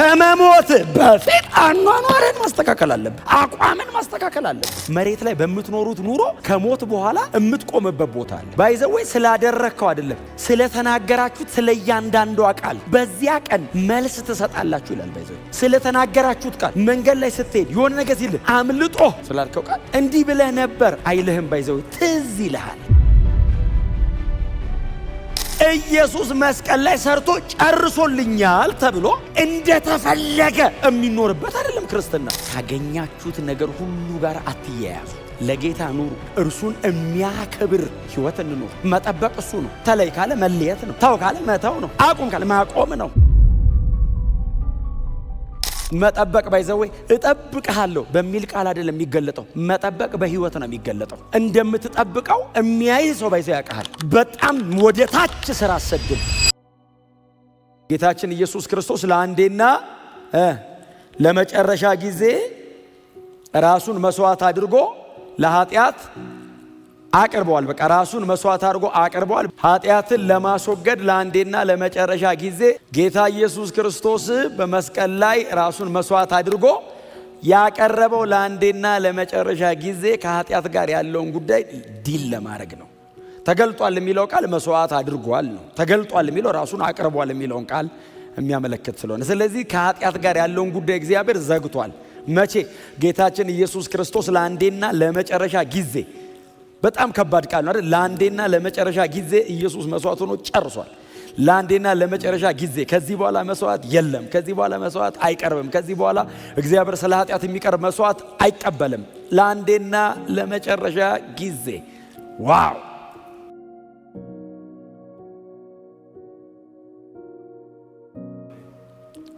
ከመሞት በፊት አኗኗርን ማስተካከል አለብህ። አቋምን ማስተካከል አለብህ። መሬት ላይ በምትኖሩት ኑሮ ከሞት በኋላ እምትቆምበት ቦታ አለ። ባይዘወይ ስላደረከው አይደለም ስለተናገራችሁት ስለያንዳንዷ ቃል በዚያ ቀን መልስ ትሰጣላችሁ ይላል። ባይዘወይ ስለተናገራችሁት ቃል መንገድ ላይ ስትሄድ የሆነ ነገር ሲል አምልጦ ስላልከው ቃል እንዲህ ብለህ ነበር አይልህም። ባይዘወይ ትዝ ይልሃል። ኢየሱስ መስቀል ላይ ሰርቶ ጨርሶልኛል ተብሎ እንደተፈለገ የሚኖርበት አይደለም ክርስትና። ካገኛችሁት ነገር ሁሉ ጋር አትያያዙ። ለጌታ ኑሩ። እርሱን የሚያከብር ሕይወት እንኑር። መጠበቅ እሱ ነው። ተለይ ካለ መለየት ነው። ተው ካለ መተው ነው። አቁም ካለ ማቆም ነው። መጠበቅ ባይዘወይ እጠብቅሃለሁ በሚል ቃል አይደለም የሚገለጠው። መጠበቅ በህይወት ነው የሚገለጠው። እንደምትጠብቀው የሚያይ ሰው ባይዘው ያውቃል። በጣም ወደ ታች ስራ አሰድም። ጌታችን ኢየሱስ ክርስቶስ ለአንዴና ለመጨረሻ ጊዜ ራሱን መስዋዕት አድርጎ ለኃጢአት አቅርበዋል። በቃ ራሱን መስዋዕት አድርጎ አቅርበዋል። ኃጢአትን ለማስወገድ ለአንዴና ለመጨረሻ ጊዜ ጌታ ኢየሱስ ክርስቶስ በመስቀል ላይ ራሱን መስዋዕት አድርጎ ያቀረበው ለአንዴና ለመጨረሻ ጊዜ ከኃጢአት ጋር ያለውን ጉዳይ ዲል ለማድረግ ነው። ተገልጧል የሚለው ቃል መስዋዕት አድርጓል ነው። ተገልጧል የሚለው ራሱን አቅርቧል የሚለውን ቃል የሚያመለክት ስለሆነ፣ ስለዚህ ከኃጢአት ጋር ያለውን ጉዳይ እግዚአብሔር ዘግቷል። መቼ? ጌታችን ኢየሱስ ክርስቶስ ለአንዴና ለመጨረሻ ጊዜ። በጣም ከባድ ቃል ነው አይደል? ለአንዴና ለመጨረሻ ጊዜ ኢየሱስ መስዋዕት ሆኖ ጨርሷል። ለአንዴና ለመጨረሻ ጊዜ። ከዚህ በኋላ መስዋዕት የለም። ከዚህ በኋላ መስዋዕት አይቀርብም። ከዚህ በኋላ እግዚአብሔር ስለ ኃጢአት የሚቀርብ መስዋዕት አይቀበልም። ለአንዴና ለመጨረሻ ጊዜ። ዋው!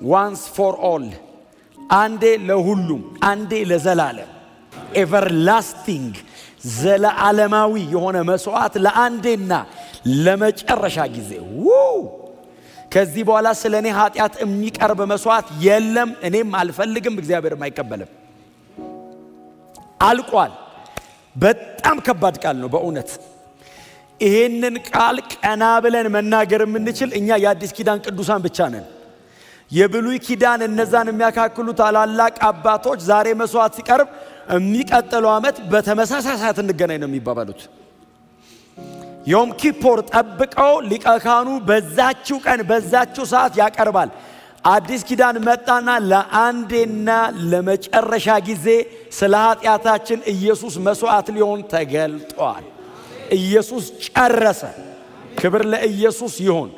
ዋንስ ፎር ኦል፣ አንዴ ለሁሉም፣ አንዴ ለዘላለም፣ ኤቨርላስቲንግ ዘለዓለማዊ የሆነ መስዋዕት ለአንዴና ለመጨረሻ ጊዜ። ከዚህ በኋላ ስለኔ ኃጢአት የሚቀርብ መስዋዕት የለም። እኔም አልፈልግም፣ እግዚአብሔርም አይቀበልም። አልቋል። በጣም ከባድ ቃል ነው በእውነት። ይሄንን ቃል ቀና ብለን መናገር የምንችል እኛ የአዲስ ኪዳን ቅዱሳን ብቻ ነን። የብሉይ ኪዳን እነዛን የሚያካክሉ ታላላቅ አባቶች ዛሬ መስዋዕት ሲቀርብ የሚቀጥለው ዓመት በተመሳሳይ ሰዓት እንገናኝ ነው የሚባባሉት። ዮም ኪፖር ጠብቀው ሊቀ ካህኑ በዛችው ቀን በዛችው ሰዓት ያቀርባል። አዲስ ኪዳን መጣና ለአንዴና ለመጨረሻ ጊዜ ስለ ኃጢአታችን ኢየሱስ መስዋዕት ሊሆን ተገልጧል። ኢየሱስ ጨረሰ። ክብር ለኢየሱስ ይሁን።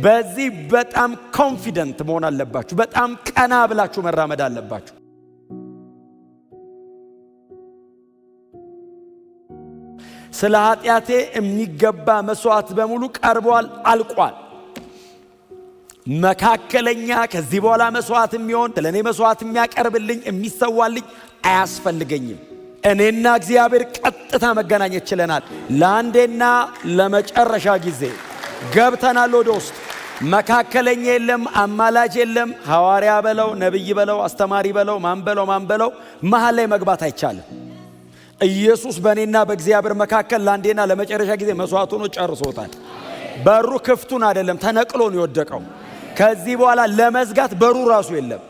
በዚህ በጣም ኮንፊደንት መሆን አለባችሁ። በጣም ቀና ብላችሁ መራመድ አለባችሁ። ስለ ኃጢአቴ የሚገባ መስዋዕት በሙሉ ቀርቧል፣ አልቋል። መካከለኛ ከዚህ በኋላ መስዋዕት የሚሆን ስለኔ መስዋዕት የሚያቀርብልኝ የሚሰዋልኝ አያስፈልገኝም። እኔና እግዚአብሔር ቀጥታ መገናኘት ችለናል። ለአንዴና ለመጨረሻ ጊዜ ገብተናል ወደ ውስጥ። መካከለኛ የለም፣ አማላጅ የለም። ሐዋርያ በለው፣ ነብይ በለው፣ አስተማሪ በለው፣ ማን በለው መሃል ላይ መግባት አይቻልም። ኢየሱስ በእኔና በእግዚአብሔር መካከል ለአንዴና ለመጨረሻ ጊዜ መስዋዕት ሆኖ ጨርሶታል። በሩ ክፍቱን አይደለም ተነቅሎ ነው የወደቀው። ከዚህ በኋላ ለመዝጋት በሩ ራሱ የለም።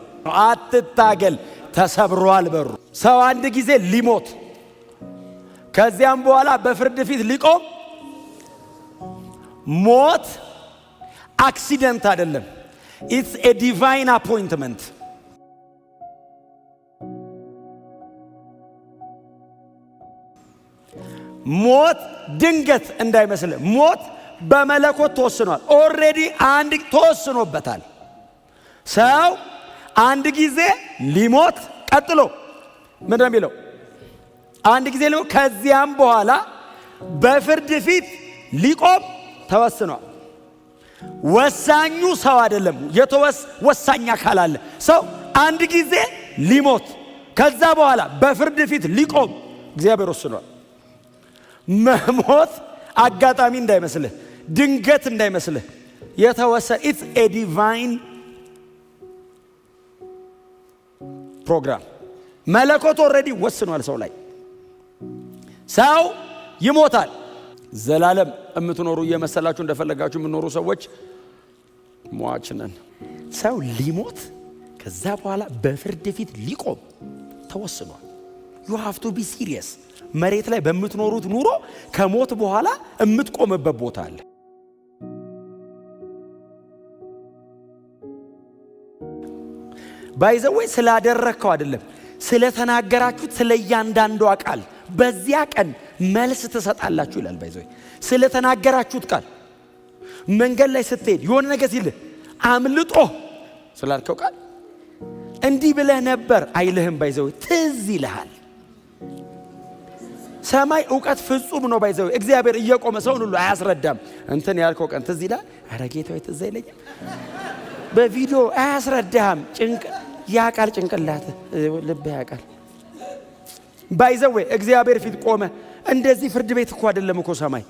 አትታገል፣ ተሰብሯል በሩ። ሰው አንድ ጊዜ ሊሞት ከዚያም በኋላ በፍርድ ፊት ሊቆም። ሞት አክሲደንት አይደለም። ኢትስ ኤ ዲቫይን አፖይንትመንት። ሞት ድንገት እንዳይመስል። ሞት በመለኮት ተወስኗል። ኦልሬዲ አንድ ተወስኖበታል። ሰው አንድ ጊዜ ሊሞት ቀጥሎ ምንድን ነው የሚለው? አንድ ጊዜ ሊሞት ከዚያም በኋላ በፍርድ ፊት ሊቆም ተወስኗል። ወሳኙ ሰው አይደለም። ወሳኝ አካል አለ። ሰው አንድ ጊዜ ሊሞት ከዛ በኋላ በፍርድ ፊት ሊቆም እግዚአብሔር ወስኗል። መሞት አጋጣሚ እንዳይመስልህ፣ ድንገት እንዳይመስልህ የተወሰነ ኢትስ ኤ ዲቫይን ፕሮግራም። መለኮት ኦልሬዲ ወስኗል ሰው ላይ። ሰው ይሞታል። ዘላለም የምትኖሩ እየመሰላችሁ እንደፈለጋችሁ የምትኖሩ ሰዎች ሟች ነን። ሰው ሊሞት ከዛ በኋላ በፍርድ ፊት ሊቆም ተወስኗል። you have to be serious። መሬት ላይ በምትኖሩት ኑሮ ከሞት በኋላ የምትቆምበት ቦታ አለ። ባይዘወይ ስላደረከው አይደለም፣ ስለተናገራችሁት ስለያንዳንዱ ቃል በዚያ ቀን መልስ ትሰጣላችሁ ይላል። ባይዘወይ ስለተናገራችሁት ቃል መንገድ ላይ ስትሄድ የሆነ ነገር ሲል አምልጦ ስላልከው ቃል እንዲህ ብለህ ነበር አይልህም። ባይዘወይ ትዝ ይልሃል። ሰማይ ዕውቀት ፍጹም ነው። ባይዘወይ እግዚአብሔር እየቆመ ሰውን ሁሉ አያስረዳም። እንትን ያልከው ቀን ትዝ ይልሃል። ኧረ ጌታዬ ትዝ አይለኝም። በቪዲዮ አያስረዳህም። ያቃል ጭንቅላት ልብ ያቃል። ባይዘወይ እግዚአብሔር ፊት ቆመ። እንደዚህ ፍርድ ቤት እኮ አይደለም እኮ ሰማይ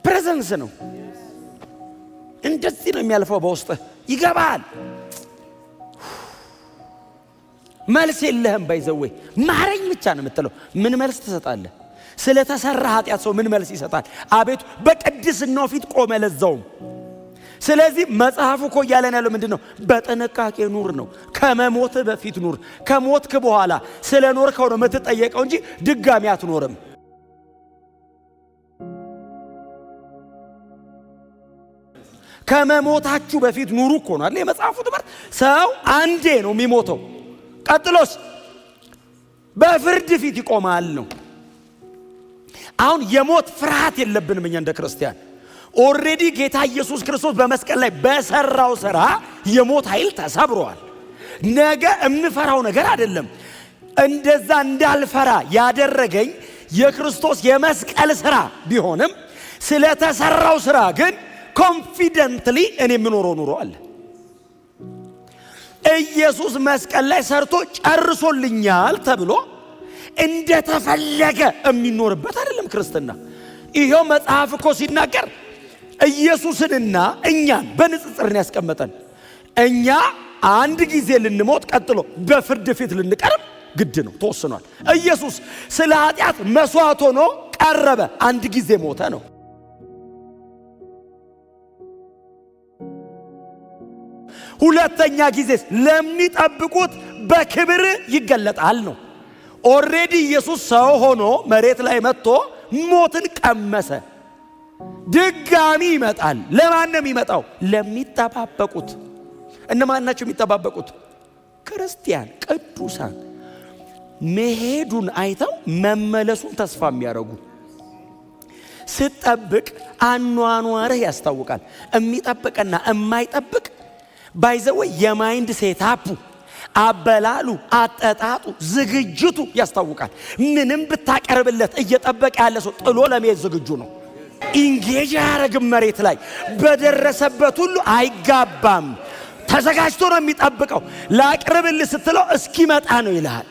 ፕሬዘንስ ነው። እንደዚህ ነው የሚያልፈው። በውስጥ ይገባል። መልስ የለህም። ባይዘወይ ማረኝ ብቻ ነው የምትለው። ምን መልስ ትሰጣለህ? ስለተሰራ ኃጢአት ሰው ምን መልስ ይሰጣል? አቤቱ በቅድስናው ፊት ቆመ ለዛውም። ስለዚህ መጽሐፉ እኮ እያለን ያለው ምንድነው? በጥንቃቄ ኑር ነው። ከመሞት በፊት ኑር። ከሞትክ በኋላ ስለ ኖርከው ነው የምትጠየቀው እንጂ ድጋሚ አትኖርም። ከመሞታችሁ በፊት ኑሩ እኮ ነው አይደል የመጽሐፉ ትምህርት። ሰው አንዴ ነው የሚሞተው። ቀጥሎስ በፍርድ ፊት ይቆማል ነው። አሁን የሞት ፍርሃት የለብንም እኛ እንደ ክርስቲያን። ኦልሬዲ ጌታ ኢየሱስ ክርስቶስ በመስቀል ላይ በሰራው ሥራ የሞት ኃይል ተሰብሯል። ነገ የምፈራው ነገር አይደለም። እንደዛ እንዳልፈራ ያደረገኝ የክርስቶስ የመስቀል ሥራ ቢሆንም ስለተሰራው ሥራ ግን ኮንፊደንትሊ እኔ የምኖረው ኑሮ አለ። ኢየሱስ መስቀል ላይ ሰርቶ ጨርሶልኛል ተብሎ እንደተፈለገ የሚኖርበት አይደለም ክርስትና። ይሄው መጽሐፍ እኮ ሲናገር ኢየሱስንና እኛን በንጽጽር ነው ያስቀመጠን። እኛ አንድ ጊዜ ልንሞት፣ ቀጥሎ በፍርድ ፊት ልንቀርብ ግድ ነው፣ ተወስኗል። ኢየሱስ ስለ ኃጢአት መስዋዕት ሆኖ ቀረበ፣ አንድ ጊዜ ሞተ ነው። ሁለተኛ ጊዜ ለሚጠብቁት በክብር ይገለጣል ነው። ኦልሬዲ ኢየሱስ ሰው ሆኖ መሬት ላይ መጥቶ ሞትን ቀመሰ። ድጋሚ ይመጣል። ለማን ነው የሚመጣው? ለሚጠባበቁት። እነማን ናቸው የሚጠባበቁት? ክርስቲያን ቅዱሳን። መሄዱን አይተው መመለሱን ተስፋ የሚያደርጉ። ስትጠብቅ አኗኗርህ ያስታውቃል። የሚጠብቅና የማይጠብቅ ባይዘወይ የማይንድ ሴታፑ፣ አበላሉ፣ አጠጣጡ፣ ዝግጅቱ ያስታውቃል። ምንም ብታቀርብለት እየጠበቀ ያለ ሰው ጥሎ ለመሄድ ዝግጁ ነው። ኢንጌጅ ያረግም መሬት ላይ በደረሰበት ሁሉ አይጋባም። ተዘጋጅቶ ነው የሚጠብቀው። ላቅርብልህ ስትለው እስኪመጣ ነው ይልሃል።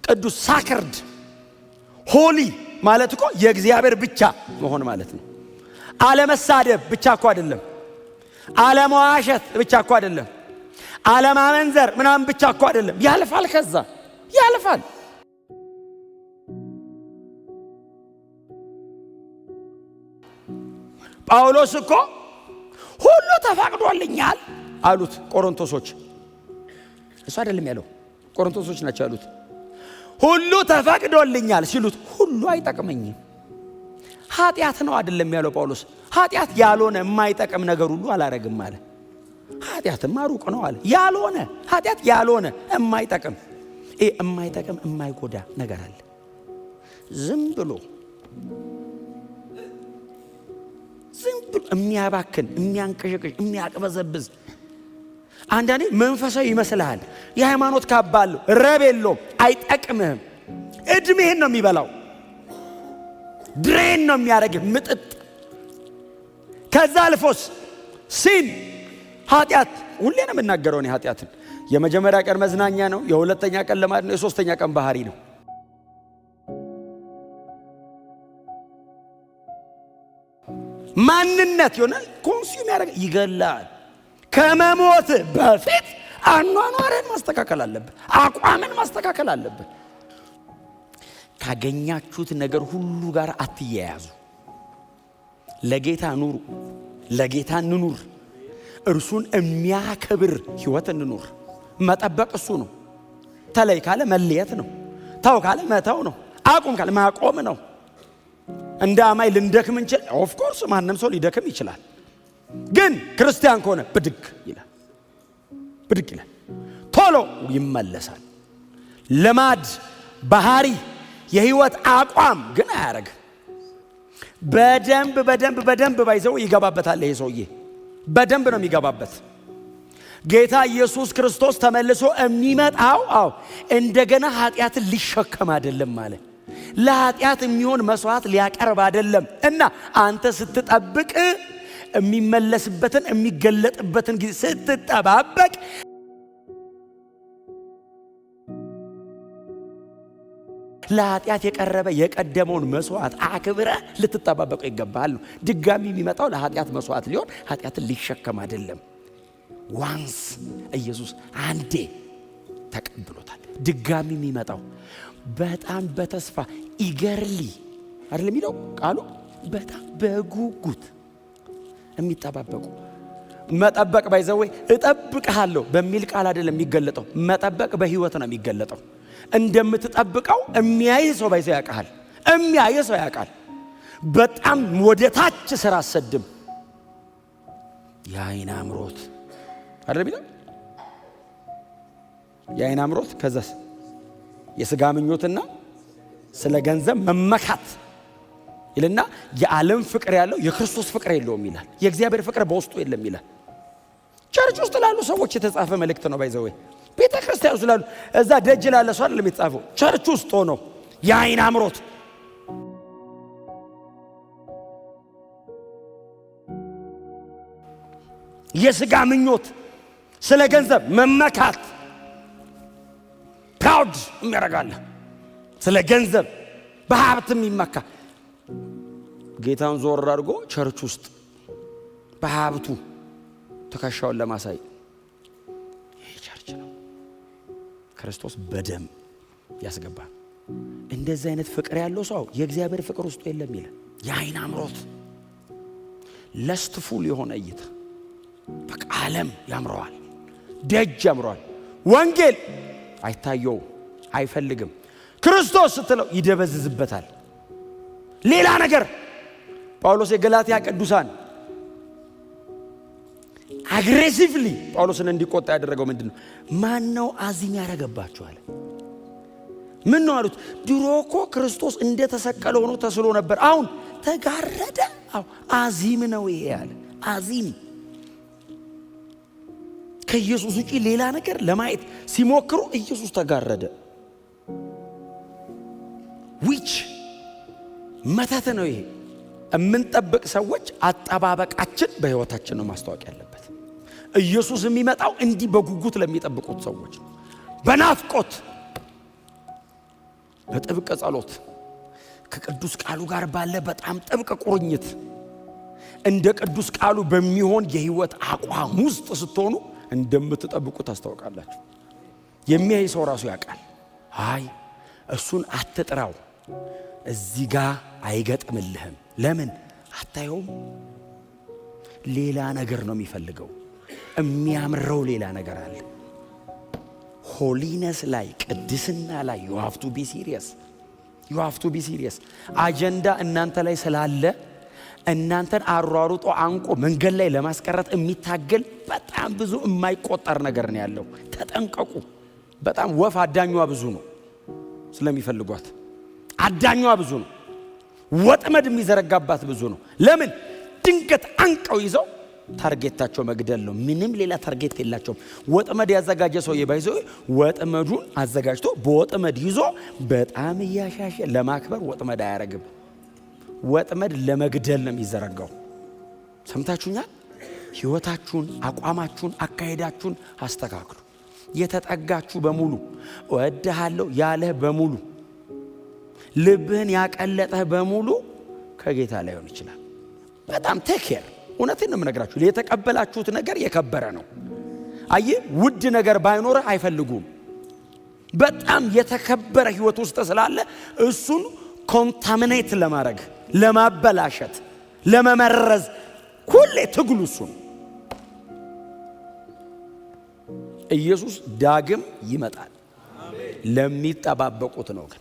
ቅዱስ ሳክርድ ሆሊ ማለት እኮ የእግዚአብሔር ብቻ መሆን ማለት ነው። አለመሳደብ ብቻ እኮ አይደለም። አለመዋሸት ብቻ እኮ አይደለም። አለማመንዘር ምናምን ብቻ እኮ አይደለም። ያልፋል፣ ከዛ ያልፋል። ጳውሎስ እኮ ሁሉ ተፈቅዶልኛል አሉት ቆሮንቶሶች። እሱ አይደለም ያለው፣ ቆሮንቶሶች ናቸው ያሉት። ሁሉ ተፈቅዶልኛል ሲሉት ሁሉ አይጠቅመኝም። ኃጢአት ነው አይደለም ያለው ጳውሎስ። ኃጢአት ያልሆነ የማይጠቅም ነገር ሁሉ አላረግም አለ። ኃጢአትማ ሩቅ ነው አለ። ያልሆነ ኃጢአት ያልሆነ የማይጠቅም የማይጠቅም የማይጎዳ ነገር አለ። ዝም ብሎ የሚያባክን፣ የሚያንቀሸቅሽ፣ የሚያቅበዘብዝ አንዳንዴ መንፈሳዊ ይመስልሃል። የሃይማኖት ካባ አለው፣ ረብ የለውም፣ አይጠቅምህም። እድሜህን ነው የሚበላው፣ ድሬን ነው የሚያደርግህ ምጥጥ። ከዛ አልፎስ ሲን ኃጢአት ሁሌ ነው የምናገረው እኔ ኃጢአትን። የመጀመሪያ ቀን መዝናኛ ነው፣ የሁለተኛ ቀን ልማድ ነው፣ የሶስተኛ ቀን ባህሪ ነው። ማንነት ይሆናል፣ ኮንሱም ያደርግ፣ ይገላል። ከመሞት በፊት አኗኗርን ማስተካከል አለብህ፣ አቋምን ማስተካከል አለብህ። ካገኛችሁት ነገር ሁሉ ጋር አትያያዙ። ለጌታ ኑሩ፣ ለጌታ እንኑር፣ እርሱን የሚያከብር ህይወት እንኑር። መጠበቅ እሱ ነው። ተለይ ካለ መለየት ነው። ተው ካለ መተው ነው። አቁም ካለ ማቆም ነው። እንደ አማይ ልንደክም እንችል። ኦፍ ኮርስ ማንም ሰው ሊደክም ይችላል። ግን ክርስቲያን ከሆነ ብድግ ይላል፣ ብድግ ይላል፣ ቶሎ ይመለሳል። ልማድ፣ ባህሪ፣ የህይወት አቋም ግን አያረግም። በደንብ ባይዘው ይገባበታል። ይሄ ሰውዬ በደንብ ነው የሚገባበት። ጌታ ኢየሱስ ክርስቶስ ተመልሶ የሚመጣው እንደገና ኃጢአትን ሊሸከም አይደለም ማለት ለኃጢአት የሚሆን መስዋዕት ሊያቀርብ አይደለም። እና አንተ ስትጠብቅ የሚመለስበትን የሚገለጥበትን ጊዜ ስትጠባበቅ ለኃጢአት የቀረበ የቀደመውን መስዋዕት አክብረ ልትጠባበቁ ይገባል። ድጋሚ የሚመጣው ለኃጢአት መስዋዕት ሊሆን ኃጢአትን ሊሸከም አይደለም። ዋንስ ኢየሱስ አንዴ ተቀብሎታል። ድጋሚ የሚመጣው በጣም በተስፋ ኢገርሊ አይደለም የሚለው ቃሉ፣ በጣም በጉጉት የሚጠባበቁ። መጠበቅ ባይዘው እጠብቅሃለሁ በሚል ቃል አይደለም የሚገለጠው። መጠበቅ በህይወት ነው የሚገለጠው። እንደምትጠብቀው የሚያይ ሰው ባይዘው ያውቃል። የሚያይ ሰው ያውቃል። በጣም ወደ ታች ስራ አሰድም የዓይን አምሮት አይደለም ይላል። የዓይን አምሮት ከዛስ የሥጋ ምኞትና ስለ ገንዘብ መመካት ይልና የዓለም ፍቅር ያለው የክርስቶስ ፍቅር የለውም ይላል። የእግዚአብሔር ፍቅር በውስጡ የለም ይላል። ቸርች ውስጥ ላሉ ሰዎች የተጻፈ መልእክት ነው። ባይዘው ቤተ ክርስቲያን ውስጥ ላሉ እዛ ደጅ ላለ ሰው አይደለም የተጻፈው። ቸርች ውስጥ ሆኖ የዓይን አምሮት፣ የሥጋ ምኞት፣ ስለ ገንዘብ መመካት፣ ፕራውድ የሚያረጋለ ስለ ገንዘብ በሀብት የሚመካ ጌታን ዞር አድርጎ ቸርች ውስጥ በሀብቱ ትከሻውን ለማሳይ ይሄ ቸርች ነው። ክርስቶስ በደም ያስገባል። እንደዚህ አይነት ፍቅር ያለው ሰው የእግዚአብሔር ፍቅር ውስጡ የለም ይላል። የዓይን አምሮት፣ ለስትፉል የሆነ እይታ፣ በቃ ዓለም ያምረዋል፣ ደጅ ያምረዋል። ወንጌል አይታየው፣ አይፈልግም። ክርስቶስ ስትለው ይደበዝዝበታል። ሌላ ነገር ጳውሎስ የገላትያ ቅዱሳን አግሬሲቭሊ ጳውሎስን እንዲቆጣ ያደረገው ምንድነው? ማን ነው አዚም ያረጋባችሁ አለ። ምን ነው አሉት? ድሮ እኮ ክርስቶስ እንደተሰቀለ ሆኖ ተስሎ ነበር፣ አሁን ተጋረደ። አዚም ነው ይሄ አለ። አዚም ከኢየሱስ ውጪ ሌላ ነገር ለማየት ሲሞክሩ ኢየሱስ ተጋረደ። ዊች መተት ነው ይሄ። የምንጠብቅ ሰዎች አጠባበቃችን በህይወታችን ነው ማስተዋወቅ ያለበት። ኢየሱስ የሚመጣው እንዲህ በጉጉት ለሚጠብቁት ሰዎች ነው። በናፍቆት፣ በጥብቅ ጸሎት፣ ከቅዱስ ቃሉ ጋር ባለ በጣም ጥብቅ ቁርኝት፣ እንደ ቅዱስ ቃሉ በሚሆን የህይወት አቋም ውስጥ ስትሆኑ እንደምትጠብቁ ታስተዋውቃላችሁ። የሚያይ ሰው ራሱ ያውቃል። አይ እሱን አትጥራው፣ እዚህ ጋር አይገጥምልህም። ለምን አታየውም? ሌላ ነገር ነው የሚፈልገው። የሚያምረው ሌላ ነገር አለ። ሆሊነስ ላይ፣ ቅድስና ላይ you have to be serious. you have to be serious. አጀንዳ እናንተ ላይ ስላለ እናንተን አሯሩጦ አንቆ መንገድ ላይ ለማስቀረት የሚታገል በጣም ብዙ የማይቆጠር ነገር ነው ያለው። ተጠንቀቁ። በጣም ወፍ አዳኟ ብዙ ነው ስለሚፈልጓት። አዳኟ ብዙ ነው። ወጥመድ የሚዘረጋባት ብዙ ነው። ለምን? ድንገት አንቀው ይዘው ታርጌታቸው መግደል ነው። ምንም ሌላ ታርጌት የላቸውም። ወጥመድ ያዘጋጀ ሰው የባይዘው ወጥመዱን አዘጋጅቶ በወጥመድ ይዞ በጣም እያሻሸ ለማክበር ወጥመድ አያረግም። ወጥመድ ለመግደል ነው የሚዘረጋው። ሰምታችሁኛል? ህይወታችሁን፣ አቋማችሁን፣ አካሄዳችሁን አስተካክሉ። የተጠጋችሁ በሙሉ እወድሃለሁ ያለህ በሙሉ ልብህን ያቀለጠህ በሙሉ ከጌታ ላይሆን ይችላል። በጣም ቴኬር። እውነቴን ነው የምነግራችሁ። የተቀበላችሁት ነገር የከበረ ነው። አይ ውድ ነገር ባይኖርህ አይፈልጉም። በጣም የተከበረ ህይወት ውስጥ ስላለ እሱን ኮንታሚኔት ለማድረግ፣ ለማበላሸት፣ ለመመረዝ ሁሌ ትግሉ እሱ ነው። ኢየሱስ ዳግም ይመጣል። ለሚጠባበቁት ነው ግን